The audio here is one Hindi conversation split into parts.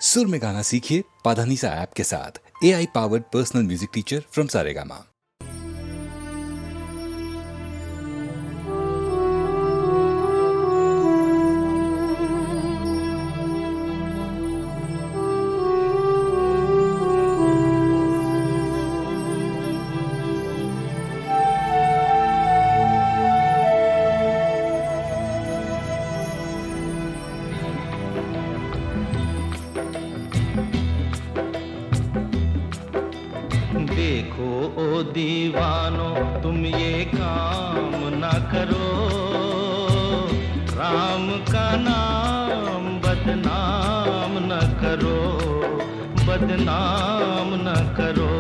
सुर में गाना सीखिए पाधानीसा ऐप के साथ। AI powered personal music teacher from Saregama. देखो ओ दीवानो तुम ये काम ना करो, राम का नाम बदनाम न करो, बदनाम न करो।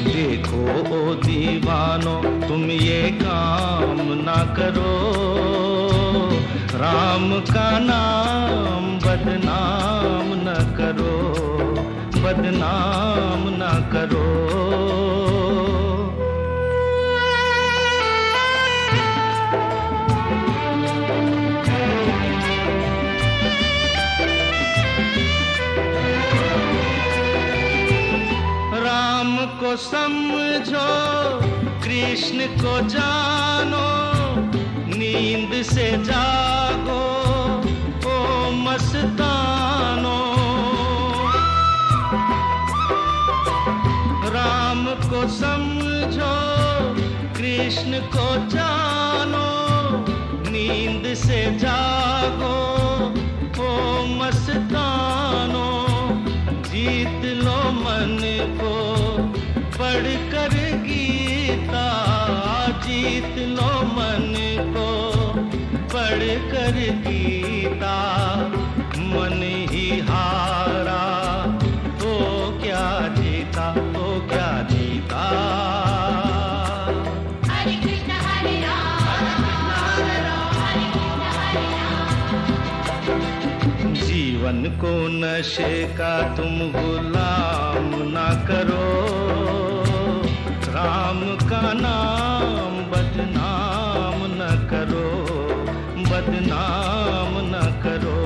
देखो ओ दीवानो तुम ये काम ना करो, राम का नाम बदनाम न करो, बदनाम न करो। राम को समझो कृष्ण को जानो, नींद से जागो ओ मस्तानो। राम को समझो कृष्ण को जानो, नींद से जागो ओ मस्तानो। जीत लो मन को पढ़ कर गीता, जीत लो मन को पढ़ कर गीता। मन ही हारा तो क्या जीता, तो क्या जीता। हरे कृष्ण हरे राम, हरे कृष्ण हरे राम। जीवन को नशे का तुम गुलाम ना करो, राम का नाम बदनाम न करो, बदनाम न करो।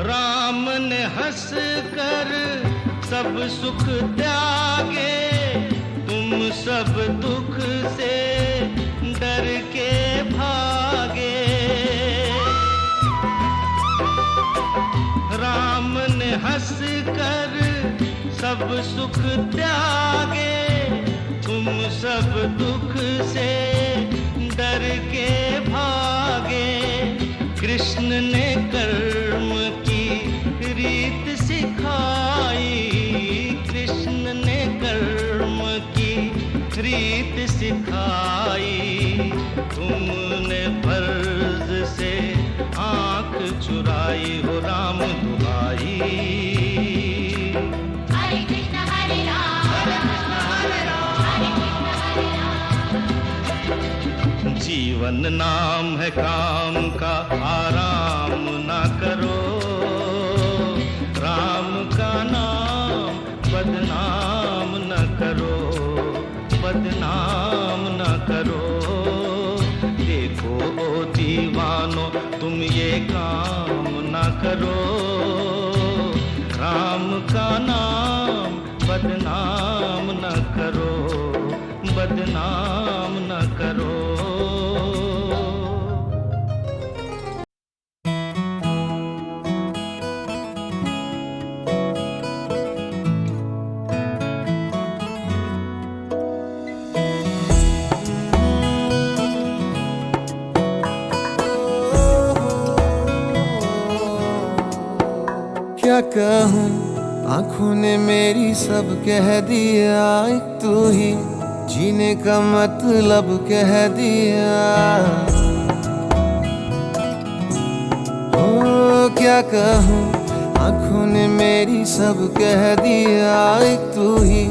राम ने हंस कर सब सुख त्यागे, तुम सब दुख से डर के भागे। राम ने हंस कर सब सुख त्यागे, तुम सब दुख से डर के भागे। कृष्ण ने कर्म की रीत सिखाई, कृष्ण ने कर्म की रीत सिखाई। तुमने फर्ज से आंख चुराई हो राम दुहाई। हरे कृष्ण हरे राम, हरे कृष्ण हरे राम। जीवन नाम है काम का, आराम ना करो, राम का नाम बदनाम न करो, बदनाम न करो। देखो ओ दीवानो तुम ये काम ना करो, राम का नाम बदनाम न करो, बदनाम न करो। क्या कहूँ, आंखों ने मेरी सब कह दिया, एक तू ही जीने का मतलब कह दिया। ओ क्या कहूँ, आंखों ने मेरी सब कह दिया, एक तू ही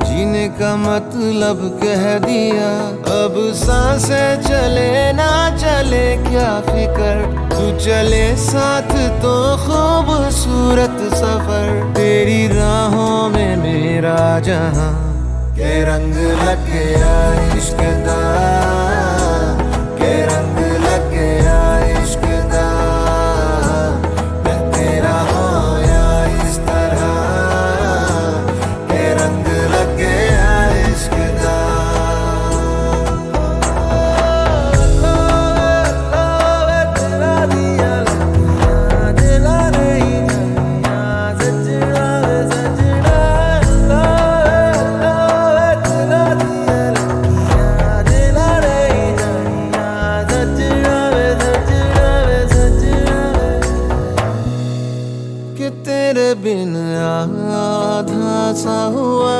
जीने का मतलब कह दिया। अब सांसें चले ना चले क्या फिकर, तू चले साथ तो खूबसूरत सफर। तेरी राहों में मेरा जहां के रंग लग गया इश्क दा, के रंग लग गया इश्क दा। मैं तेरा होया इस तरह, के रंग लग गया इश्क दा। तेरा दिया लगिया दिला नहीं जानिया, सजना सजना तेरा दिया लगिया दिला नहीं जानिया, सजना सजना कि तेरे बिन आधा सा हुआ,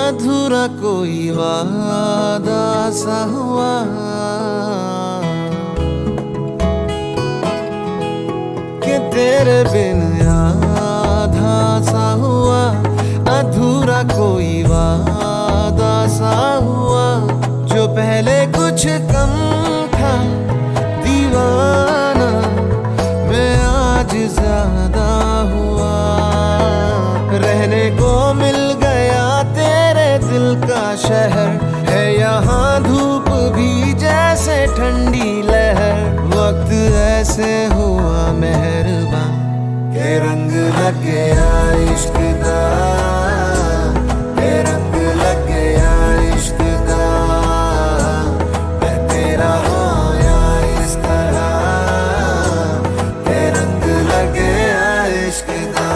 अधूरा कोई वादा सा हुआ। कि तेरे बिन आधा सा हुआ, अधूरा कोई वादा सा हुआ। जो पहले कुछ कम था दीवाना, मैं आज ज्यादा हुआ। रहने को मिल गया तेरे दिल का शहर, है यहाँ धूप भी जैसे ठंडी लहर। वक्त ऐसे हुआ मेहरबान, के रंग लग गया इश्क दा, के रंग लग गया इश्क दा। मैं तेरा होया इस तरह, के रंग लग गया इश्क दा।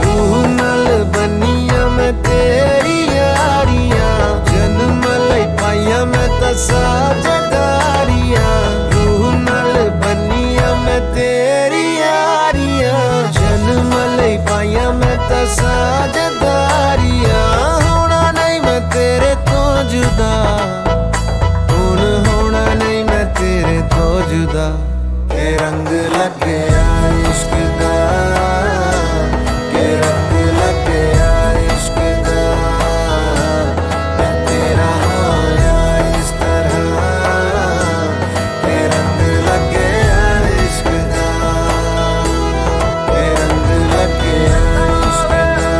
रूह नल बनिया मैं तेरी यारियां, जन्म लई पाइया मैं तसा जदारियां। रूह नल बनिया मैं तेरी यारियां, जन्म लई पाइया मैं तसा जदारियां। होना नहीं मैं तेरे तो जुदा, हुन होना नहीं मैं तेरे तो जुदा। के रंग लग गया इश्क दा, के रंग लग गया इश्क दा। मैं तेरा होया इस तरह, के रंग लग गया इश्क दा, के रंग लग गया इश्क दा,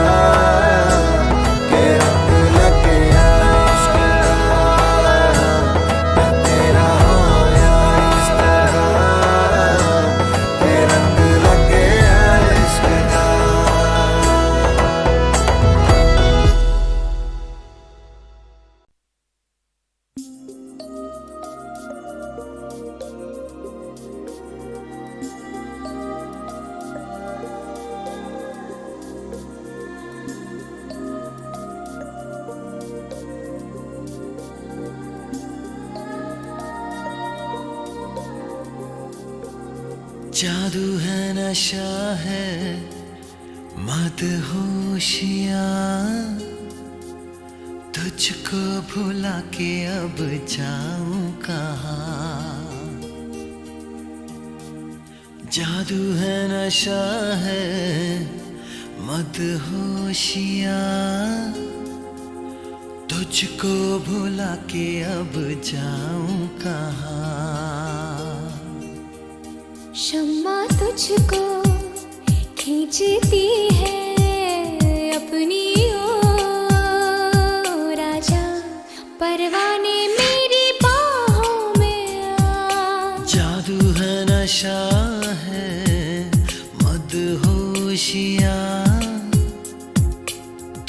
के रंग लग गया इश्क दा। मैं तेरा होया इस तरह, के रंग लग गया इश्क दा। जादू है नशा है मदहोशियाँ, तुझको भुला के अब जाऊं कहाँ। जादू है नशा है मदहोशियाँ, तुझको भुला के अब जाऊं कहाँ। शम्मा तुझको खींचती है अपनी ओर, राजा परवाने मेरी बाहों में आ। जादू है नशा है मदहोशियाँ,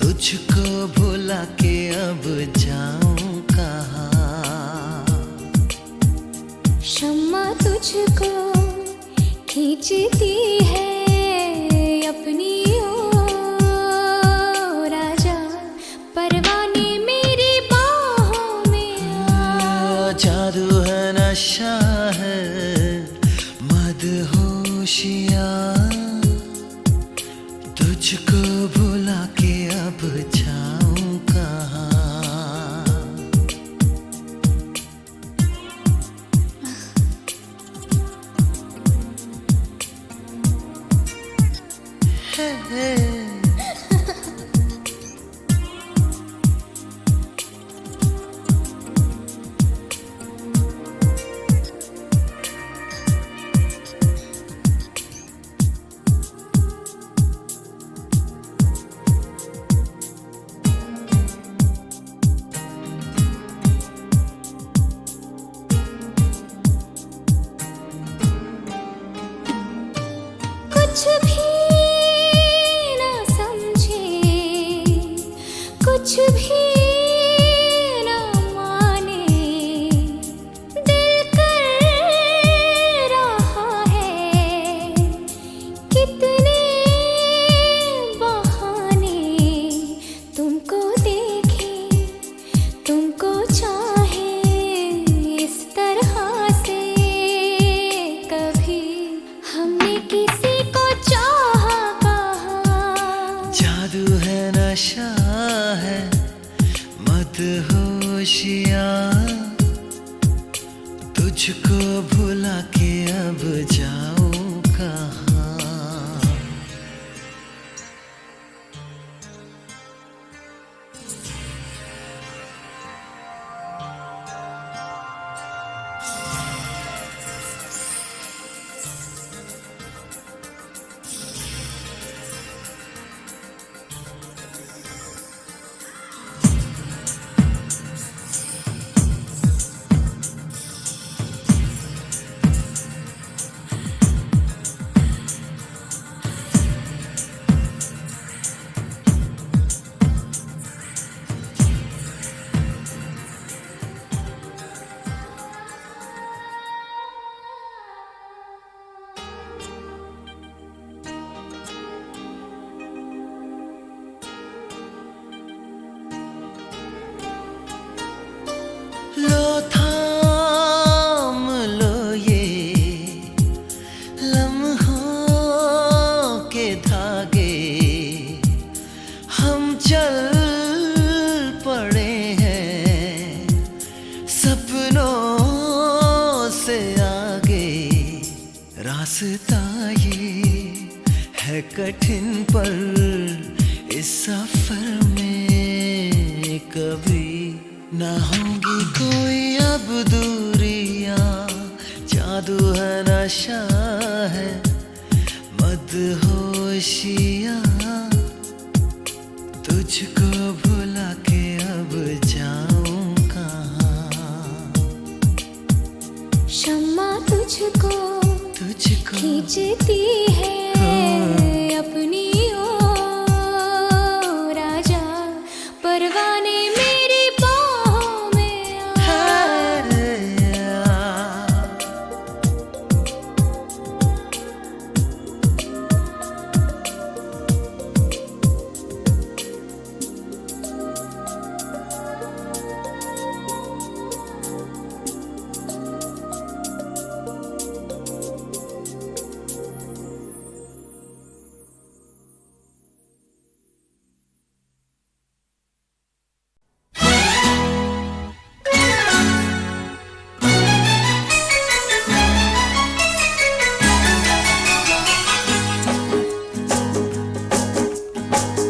तुझको भुला के अब जाऊं कहाँ। शम्मा तुझको खींचती है अपनी ओर, राजा परवाने मेरी बाहों में आ। जादू है नशा है मदहोशियाँ, तुझको भुला के अब जाऊं कहाँ। भी ना माने, दिल कर रहा है कितने बहाने, तुमको देखे तुमको चाहे इस तरह से, कभी हमने किसी को चाहा कहा। जादू है नशा है मदहोशियाँ, तुझको भुला के अब जाऊं कहाँ। लो थाम लो ये लम्हों के धागे, हम चल पड़े हैं सपनों से आगे। रास्ता ये है कठिन पर इस सफर में कभी ना होंगी कोई अब दूरियां। जादू है नशा है मदहोशियाँ, तुझको भुला के अब जाऊं कहाँ। शम्मा तुझको खींचती है अपनी ओर, राजा परवाने मेरी बाहों में आ।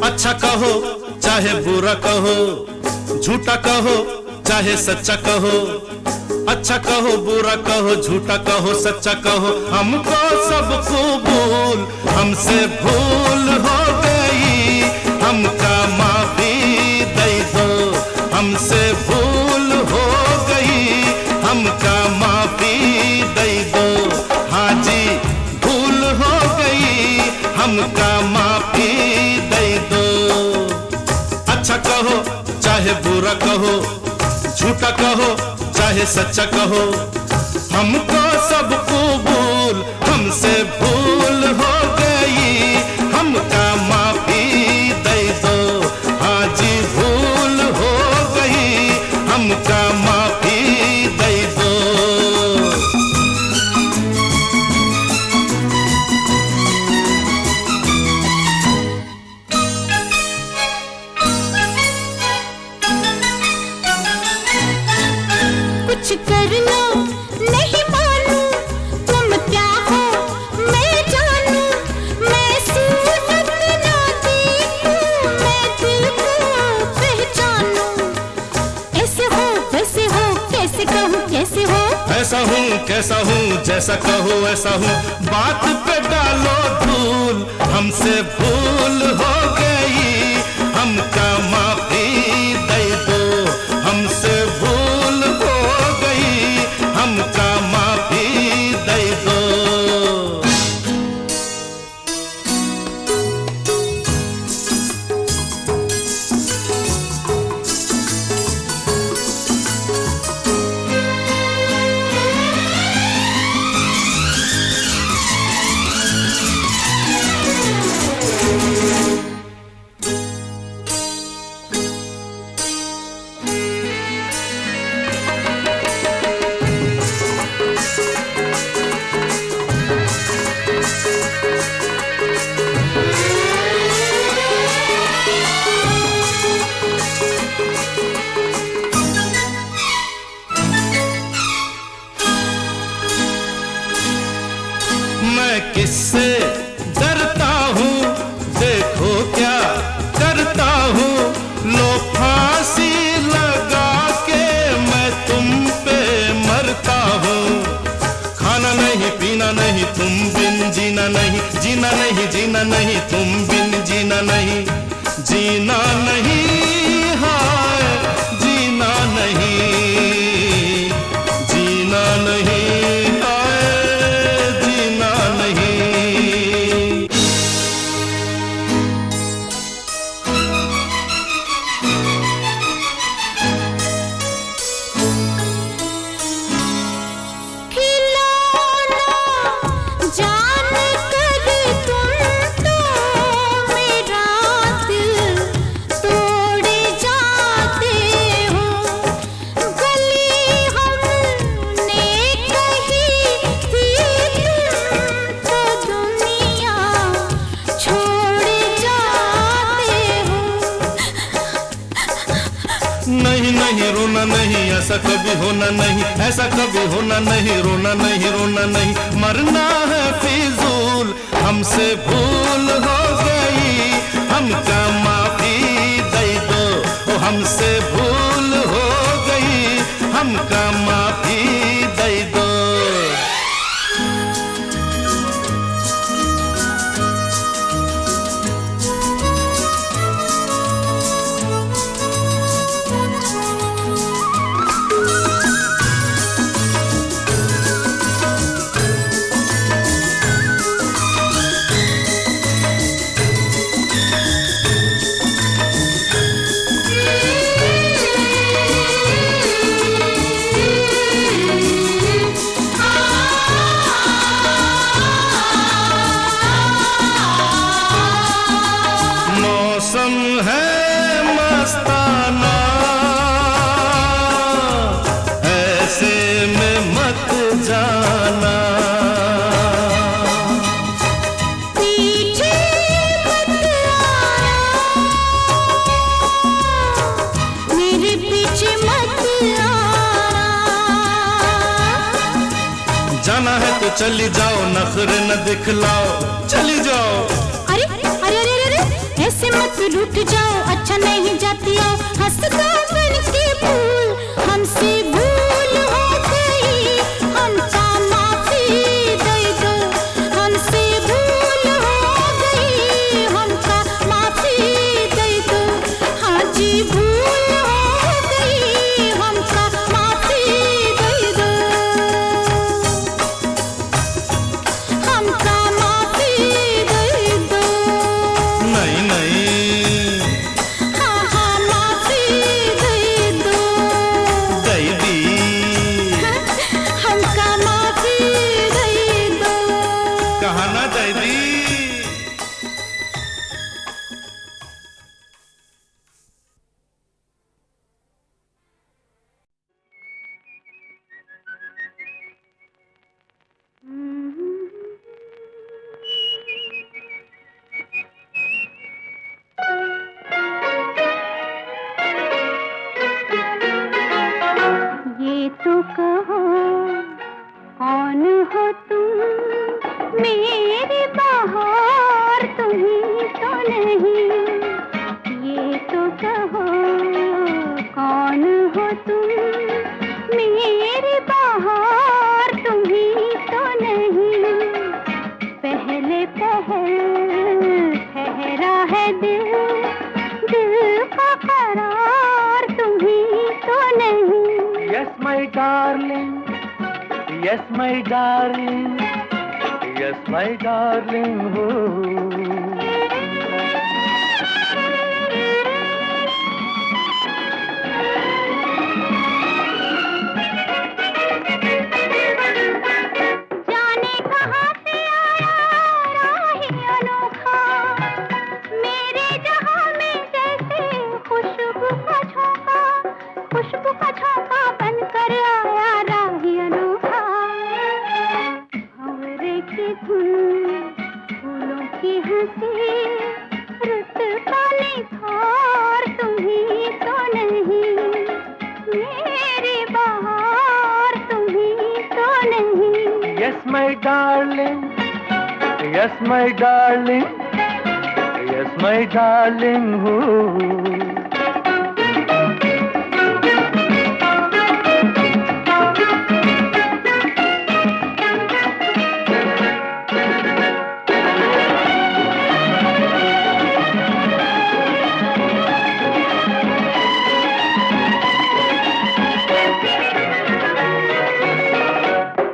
अच्छा कहो चाहे बुरा कहो, झूठा कहो चाहे सच्चा कहो, अच्छा कहो बुरा कहो झूठा कहो सच्चा कहो, हमको सब कबूल। हमसे भूल हो गई हमका माफी दे दो, हमसे भूल हो गई हमका माफी दे दो। हाँ जी भूल हो गई हमका माफी दे दो। अच्छा कहो चाहे बुरा कहो, झूठा कहो चाहे सच्चा कहो, हमको सब कबूल। हमसे भूल हो गई हमका माफी दे दो। हाँ जी भूल हो गई हमका माफी दे दो। कुछ कर लो नहीं मानू, तुम क्या हो मैं जानू, मैं सूरत ना देखूं, मैं दिल को पहचानूं। ऐसे हो वैसे हो कैसे कहूँ कैसे हो, ऐसा हूँ कैसा हूँ जैसा कहो ऐसा हूँ। बात पे डालो धूल, हमसे भूल हो गई हमका माफी दे दो। हमसे भूल हो गई हमका माफी दे दो। किससे डरता हूँ, देखो क्या करता हूँ। लो फांसी लगा के मैं तुम पे मरता हूँ। खाना नहीं पीना नहीं तुम बिन जीना नहीं, जीना नहीं जीना नहीं तुम बिन जीना नहीं, जीना नहीं हाय जीना नहीं, जीना नहीं हाय जीना नहीं। खिलौना जान कर तुम तो मेरा दिल तोड़े जाते हो। गली हमने कही थी तुम तो दुनिया छोड़ जाते हो। नहीं नहीं रोना नहीं, ऐसा कभी होना नहीं, ऐसा कभी होना नहीं। रोना नहीं रोना नहीं, मरना है फिजूल। हमसे भूल हो गई, हमका माफी दे दो। ओ हमसे भूल हो गई, हमका माफी दे दो। मौसम है मस्ताना, ऐसे में मत जाना। पीछे मत आना, मेरे पीछे मत आना। जाना है तो चली जाओ, नखरे न दिखलाओ, चली जाओ। अरे अरे अरे अरे ऐसे मत रूठ जाओ, अच्छा नहीं जाती आओ। हंसता बन के फूल हमसे भूल हो गई, हमका माफी दे दो। हमसे भूल हो गई, हमका माफी दे दो। हाँ जी भूल हो गई, हमका माफी दे दो। हमका माफी दे दो। नहीं नहीं हाँ हाँ माफी दे दो। दे दी। हमका माफी दे दो। कहा ना दे दी। ये तो कहो कौन हो तुम, मेरी बहार तुम ही तो नहीं। ये तो कहो कौन हो तुम, मेरी बहार तुम ही तो नहीं। पहले पहल ठहरा है दिल, दिल का करार तुम ही तो नहीं। Yes, my darling. Yes, my darling. Yes, my darling. Oh. जाने कहाँ से आया राही अनोखा, मेरे जहाँ में जैसे खुशबू का झोंका, खुशबू का झोंका बनकर आया राही अनोखा। भंवरे की धुन, फूलों की हंसी, रुत का निखार तुम ही तो नहीं। मेरी बहार तुम ही तो नहीं। Yes, my darling. Yes, my darling. Yes, my darling.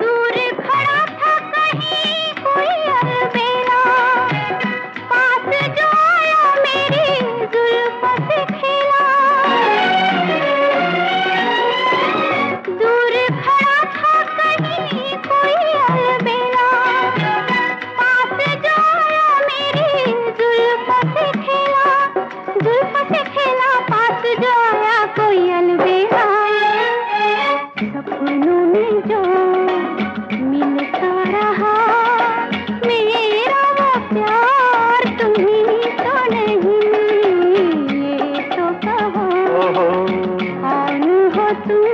दूर खड़ा था कहीं कोई अलबेला, पास जो आया मेरी जुल्फों से खेला। दूर खड़ा था कहीं कोई अलबेला, पास जो आया मेरी जुल्फों से खेला। जुल्फों से खेला, पास जो आया कोई अलबेला। सपनों में जो मिलता रहा मेरा वो प्यार, तुम्हीं तो नहीं ये तो कहो कौन हो तुम,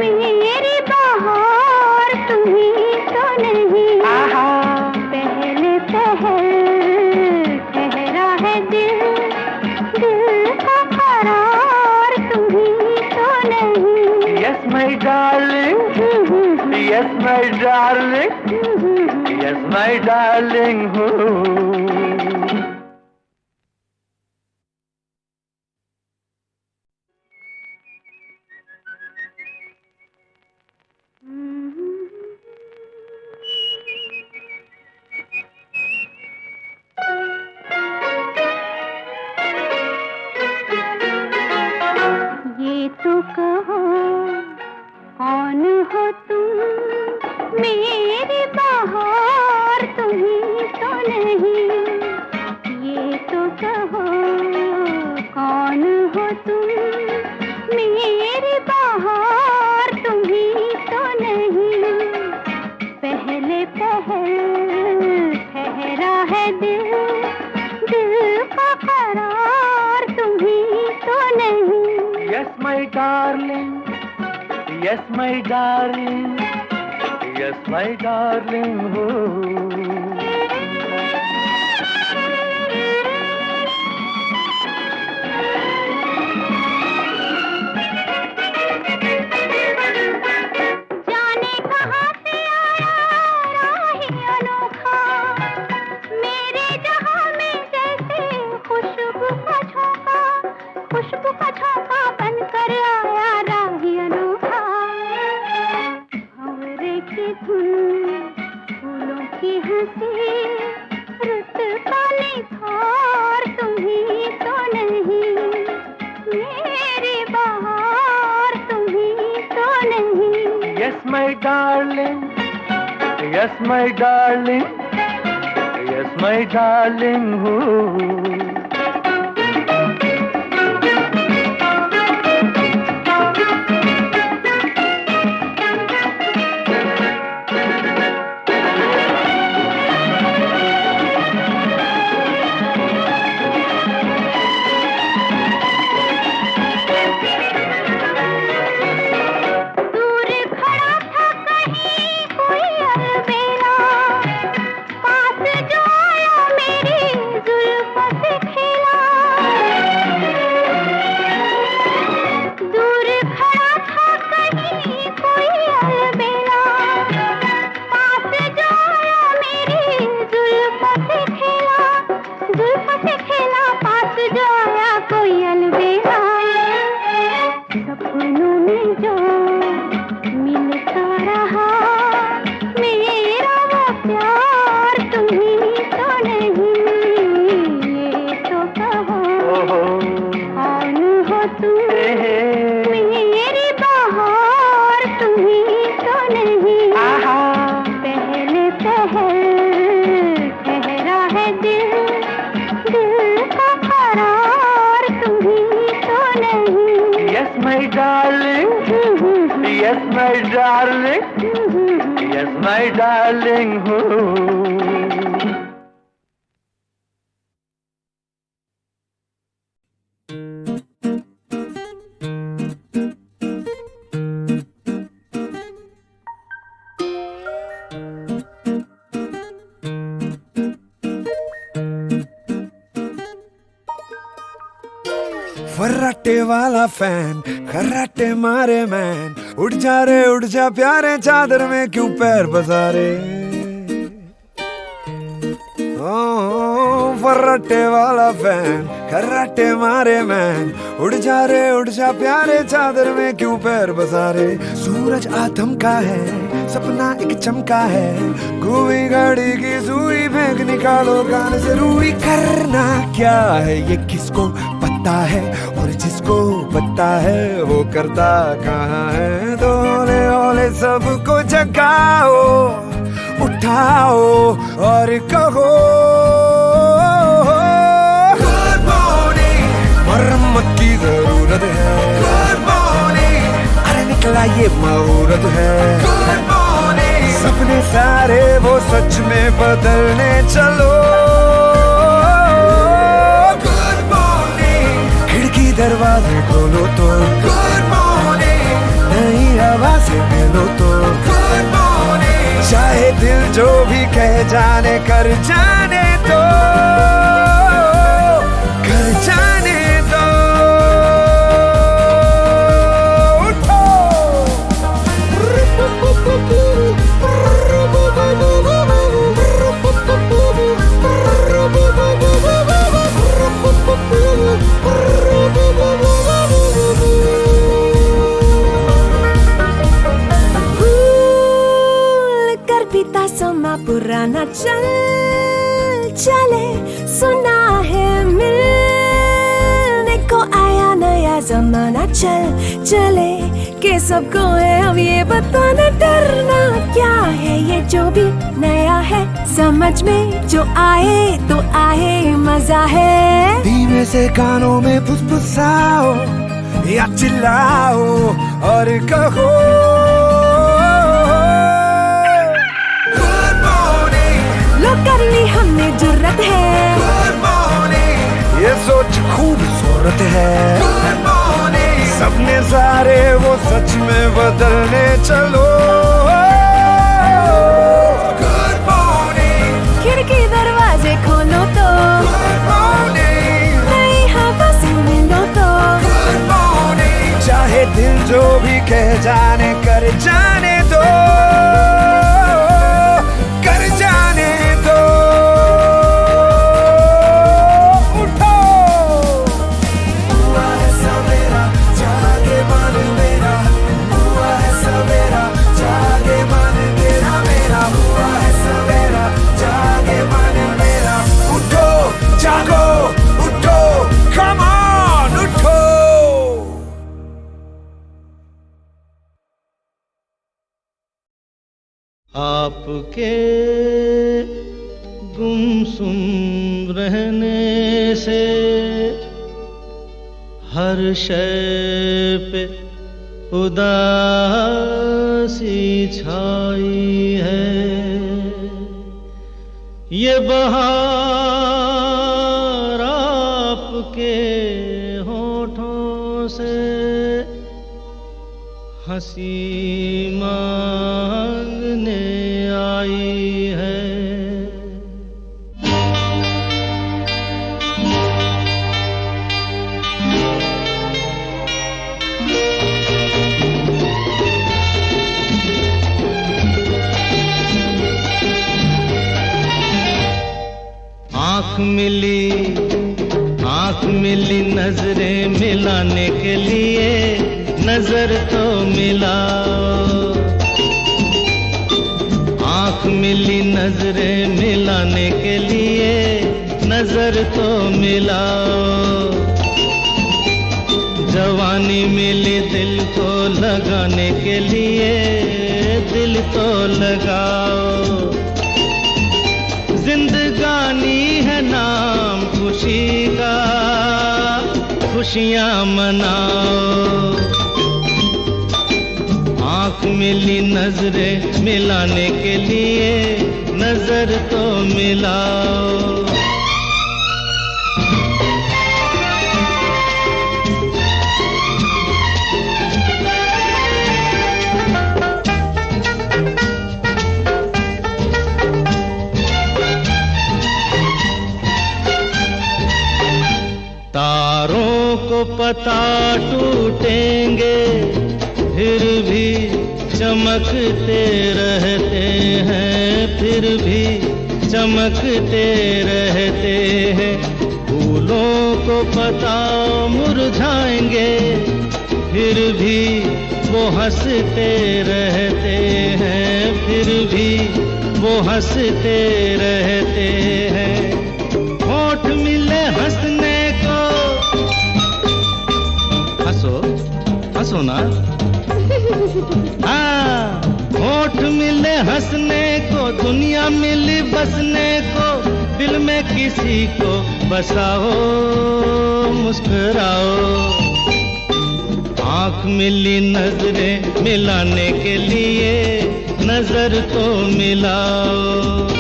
मेरी बहार तुम्हीं तो नहीं। पहले पहल ठहरा है दिल, दिल का करार तुम्हीं तो नहीं। Yes, my darling. Yes, my darling. Yes, my darling. ये तो कहो कौन हो तुम, मेरी बहार तुम्हीं तो नहीं। ये तो कहो कौन हो तुम, मेरी बहार तुम्हीं तो नहीं। पहले पहल ठहरा है दिल, दिल का करार तुम्हीं तो नहीं। Yes, my darling. Yes, my darling. Yes, my darling. जाने कहाँ से आया राही अनोखा, मेरे जहाँ में जैसे खुशबू का झोंका, खुशबू का झोंका बनकर आया राही अनोखा। भंवरे की धुन, फूलों की हंसी, रुत का निखार तुम्हीं तो नहीं। मेरी बहार तुम्हीं तो नहीं। Yes, my darling. Yes, my darling. Yes, my darling. दूर खड़ा था कहीं कोई अलबेला, पास जो आया मेरी जुल्फों से खेला। दूर खड़ा था कहीं कोई अलबेला, पास जो आया मेरी जुल्फों से खेला। जुल्फों से खेला, पास जो आया कोई अलबेला। सपनों में जो मिलता रहा मेरा वो प्यार, तुम्हीं तो नहीं ये तो कहो कौन हो तुम, मेरी बहार तुम्हीं तो नहीं। पहले पहल ठहरा है दिल, दिल का करार तुम्हीं तो नहीं। Yes, my darling. Yes, my darling. Yes, my darling. फर्राटे वाला फैन खर्राटे मारे मैन उड़ जा प्यारे चादर में क्यों पैर पसारे फर्राटे वाला फैन खर्राटे मारे मैन उड़ जा प्यारे चादर में क्यों पैर पसारे सूरज आथम का है सपना एक चमका है घूमी गाड़ी की सुई फेंक निकालो कान से रुई करना क्या है ये किसको पता है और जिसको पता है वो करता कहाँ है तो ओले सबको जगाओ उठाओ और कहो गुड मॉर्निंग मरम्मत की जरूरत है गुड मॉर्निंग अरे निकला ये मुहूर्त है गुड मॉर्निंग सपने सारे वो सच में बदलने चलो गुड मॉर्निंग खिड़की दरवाजे खोलो तो गुड मॉर्निंग नई हवा से मिलो तो गुड मॉर्निंग चाहे दिल जो भी कह जाने कर जाने दो कर जाने दो उठो बीता समा पुराना चल चले सुना है मिलने को आया नया जमाना चल चले के सबको है अब ये बताना डरना क्या है ये जो भी नया है समझ में जो आए तो आए मजा है धीमे से कानों में फुसफुसाओ या चिल्लाओ और कहो कर ली हमने जुर्रत है गुड मॉर्निंग ये सोच खूबसूरत है गुड मॉर्निंग सपने सारे वो सच में बदलने चलो गुड मॉर्निंग खिड़की दरवाजे खोलो तो गुड मॉर्निंग नई हवा से मिलो तो गुड मॉर्निंग चाहे दिल जो भी कह जाने कर जाने दो कर जाने दो उठो हुआ है सवेरा जागे मन मेरा हुआ है सवेरा जागे मन तेरा मेरा हुआ है सवेरा जागे मन मेरा उठो जागो उठो कम ऑन उठो आपके गुमसुम रहने से हर शय पे उदासी छाई है ये बहार आपके होठों से हंसी मांगने आई है आँख मिली नजरें मिलाने के लिए नजर तो मिलाओ आँख मिली नजरें मिलाने के लिए नजर तो मिलाओ जवानी मिली दिल को लगाने के लिए दिल तो लगाओ जिंदगानी है नाम खुशी का खुशियाँ मनाओ आँख मिली नजरें मिलाने के लिए नजर तो मिलाओ तारों को पता टूटेंगे फिर भी चमकते रहते हैं, फिर भी चमकते रहते हैं। फूलों को पता मुरझाएंगे फिर भी वो हंसते रहते हैं, फिर भी वो हंसते रहते हैं। होठ मिले हंसने को, हंसो हंसो ना, हाँ। होठ मिले हंसने को, दुनिया मिली बसने को, दिल में किसी को बसाओ, मुस्कुराओ। आँख मिली नजरें मिलाने के लिए, नजर तो मिलाओ।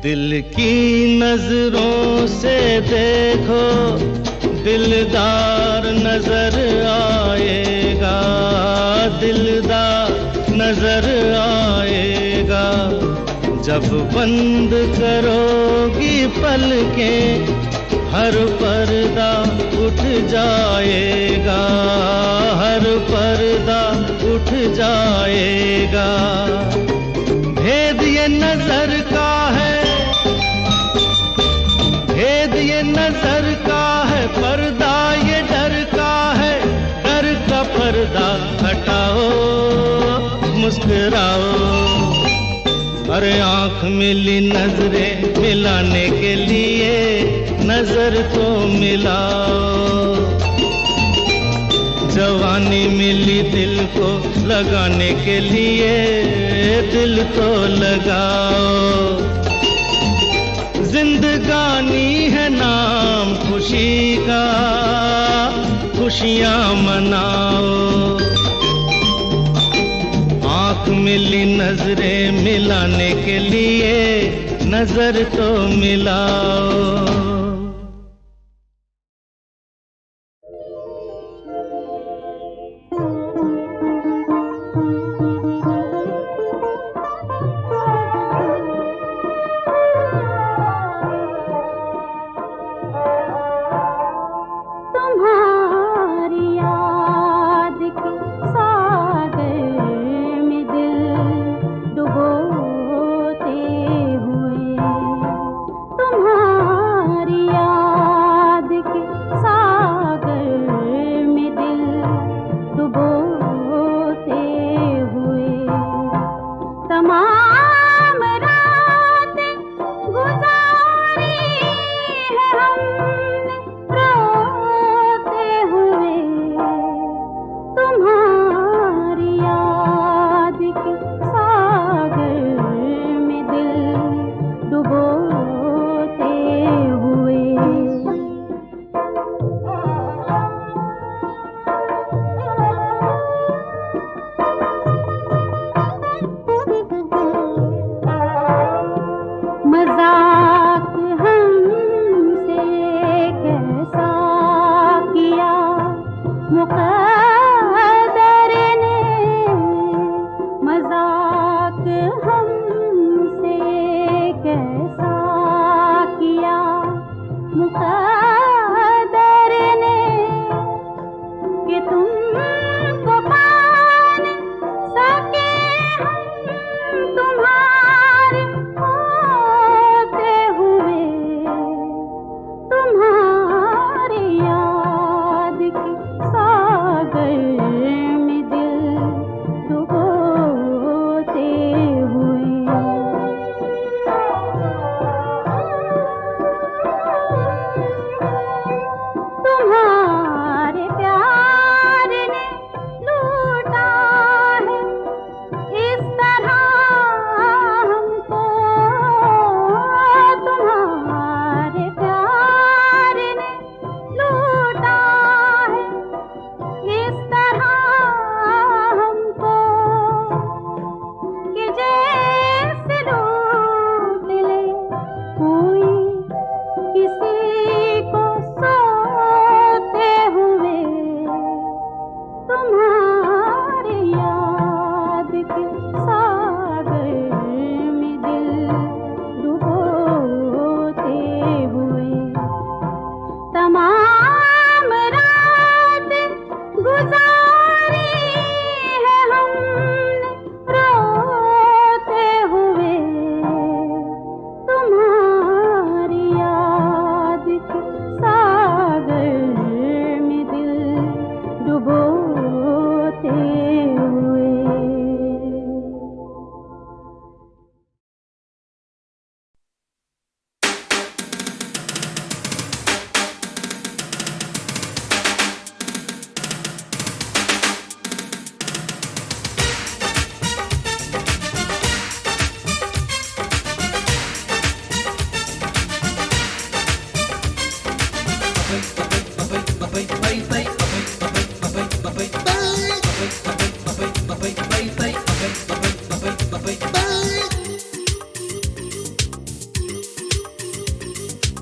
दिल की नजरों से देखो, दिलदार नजर आएगा, दिलदार नजर आएगा। जब बंद करोगी पलकें, हर पर्दा उठ जाएगा, हर पर्दा उठ जाएगा। भेद ये नजर का है, भेद ये नजर का है, पर्दा ये डर का है। डर का पर्दा हटाओ, मुस्कुराओ। अरे आँख मिली नजरें मिलाने के लिए, नजर तो मिलाओ। जवानी मिली दिल को लगाने के लिए, दिल तो लगाओ। जिंदगानी है नाम खुशी का, खुशियां मनाओ। आँख मिली नजरें मिलाने के लिए, नजर तो मिलाओ। तुम्हारी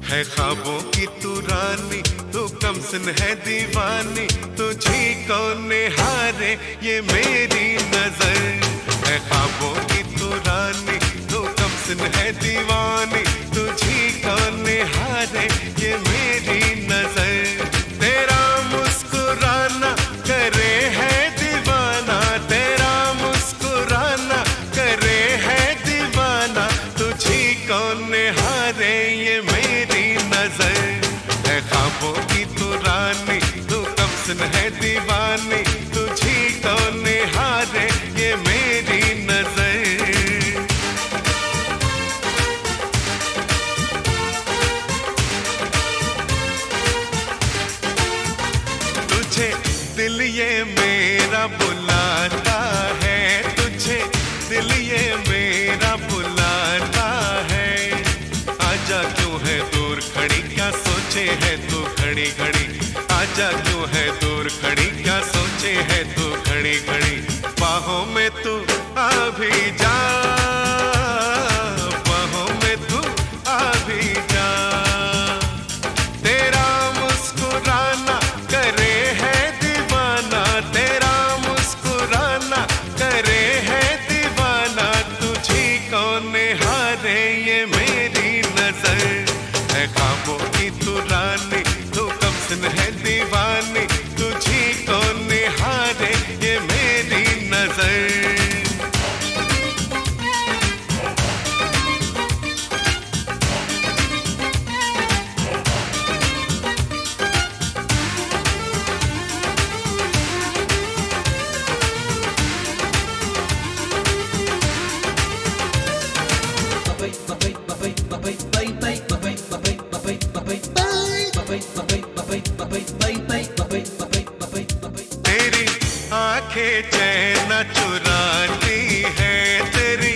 है ख्वाबों की तू रानी, तू कमसन है दीवानी, तुझे कौन हारे ये मेरी नजर। है ख्वाबों की तू रानी, तू कमसन है दीवानी, तुझे कौन हारे ये मेरी नजर। तेरा मुस्कुराना करे है दीवाना, तेरा मुस्कुराना करे है दीवाना, तुझे कौन हारे ये मेरी नजर। है ख्वाबों की तू रानी, तू कमसन है दीवानी, तुझे कौन हारे ये मेरी नजर। तुझे दिल ये मेरा बुलाता है, तुझे दिल ये मेरा बुलाता है। आजा क्यों है दूर खड़ी, क्या सोचे है तू खड़ी खड़ी। आजा क्यों है दूर खड़ी, क्या सोचे है तू खड़ी खड़ी। बाहों में तू आ भी जा, बाहों में तू आ भी जा। तेरा मुस्कुराना करे है दीवाना, तेरा मुस्कुराना करे है दीवाना, तुझे कौन हारे ये मेरी नजर। है ख्वाबों की तू रानी, तू कमसन है दीवानी, तुझे कौन हारे ये मेरी नजर। तेरी आंखें चैन चुराती है, तेरी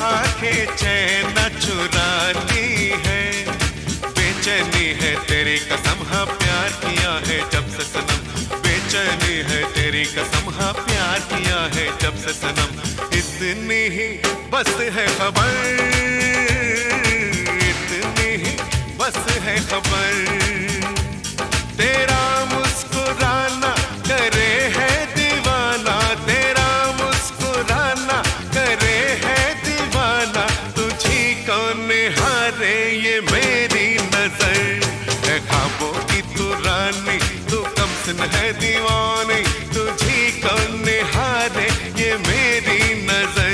आंखें चैन चुराती है। बेचैनी है तेरी कसम, हाँ प्यार किया है जब से सनम। बेचैनी है तेरी कसम, हाँ प्यार किया है जब से सनम। इतनी ही बस है खबर, इतनी ही बस है खबर। तेरा मुस्कुराना करे है दीवाना, तेरा मुस्कुराना करे है दीवाना, तुझे कौन हारे ये मेरी नजर। है ख्वाबों की तू रानी, तू कमसन है दीवानी, तुझे कौन हारे ये मेरी नजर।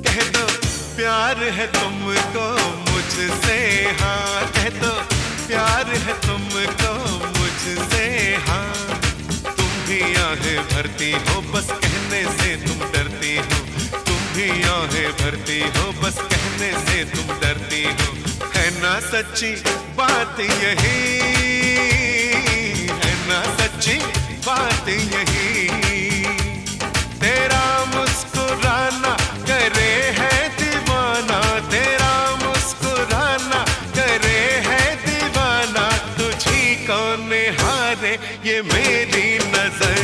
कह दो प्यार है तुमको मुझसे, हाँ कह दो प्यार है तुमको मुझसे, हाँ। तुम भी आहें भरती हो बस कहने से तुम डरती हो, तुम भी आहें भरती हो बस कहने से तुम डरती हो। है ना सच्ची बात यही, है ना सच्ची बात यही। तेरा मुस्कुराना करे है दीवाना, तेरा मुस्कुराना करे है दीवाना, तुझे कौन हारे ये मेरी नजर।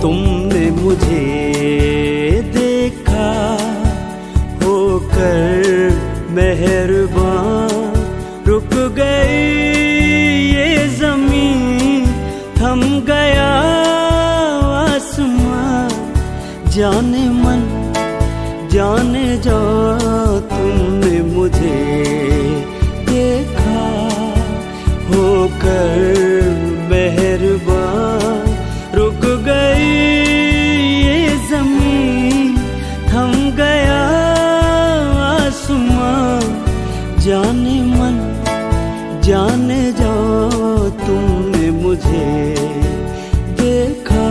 तुमने मुझे देखा, होकर मेहरबान रुक गई ये ज़मीन, थम गया आसमां। जाने मन जाने जो तुमने मुझे देखा, होकर मेहरबान रुक गई ये ज़मीन, थम गया आसमां। जाने मन जाने जो तुमने मुझे देखा।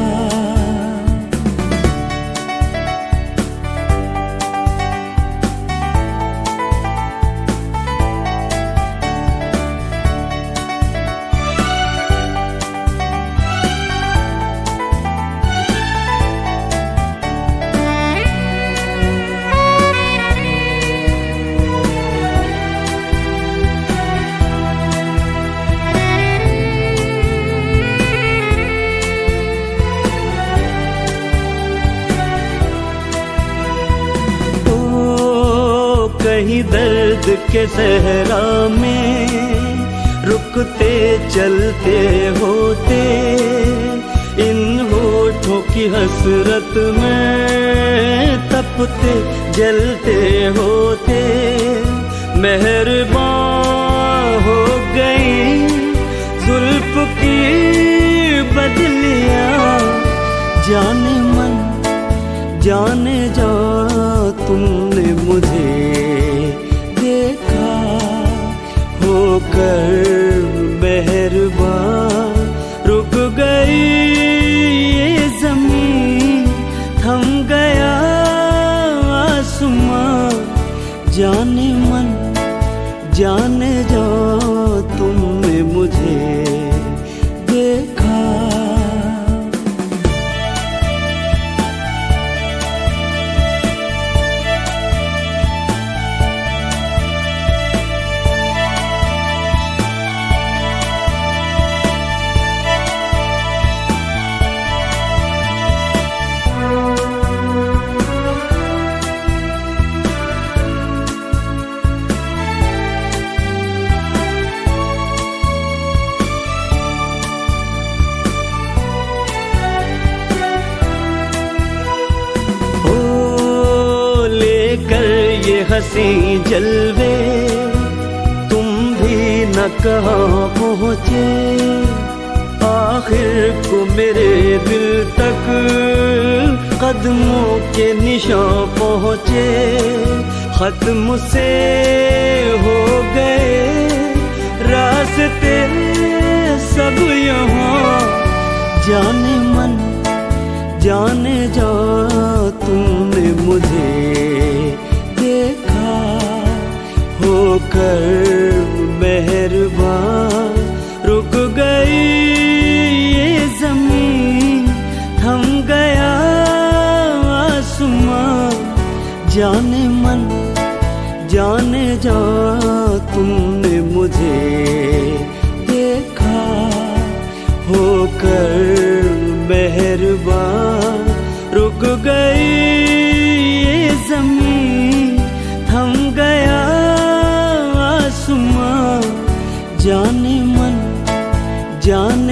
कहीं दर्द के सहरा में रुकते चलते होते, इन होठों की हसरत में तपते जलते होते। मेहरबान हो गई जुल्फ की बदलियां, जाने मन जाने जो तुमने मुझे देखा, होकर मेहरबान रुक गई ये ज़मीन, थम गया आसमां। जाने मन जाने जो तुमने मुझे देखा। हंसी जलवे तुम भी न कहाँ पहुँचे, आखिर को मेरे दिल तक कदमों के निशान पहुँचे। खत्म से हो गए रास्ते सब यहाँ, जाने मन जाने जो तुमने मुझे देखा, होकर मेहरबान रुक गई ये ज़मीन, थम गया आसमां। जाने मन जाने जो तुमने मुझे देखा, होकर मेहरबान रुक गई ये ज़मीन, थम गया आसमां। जाने मन जाने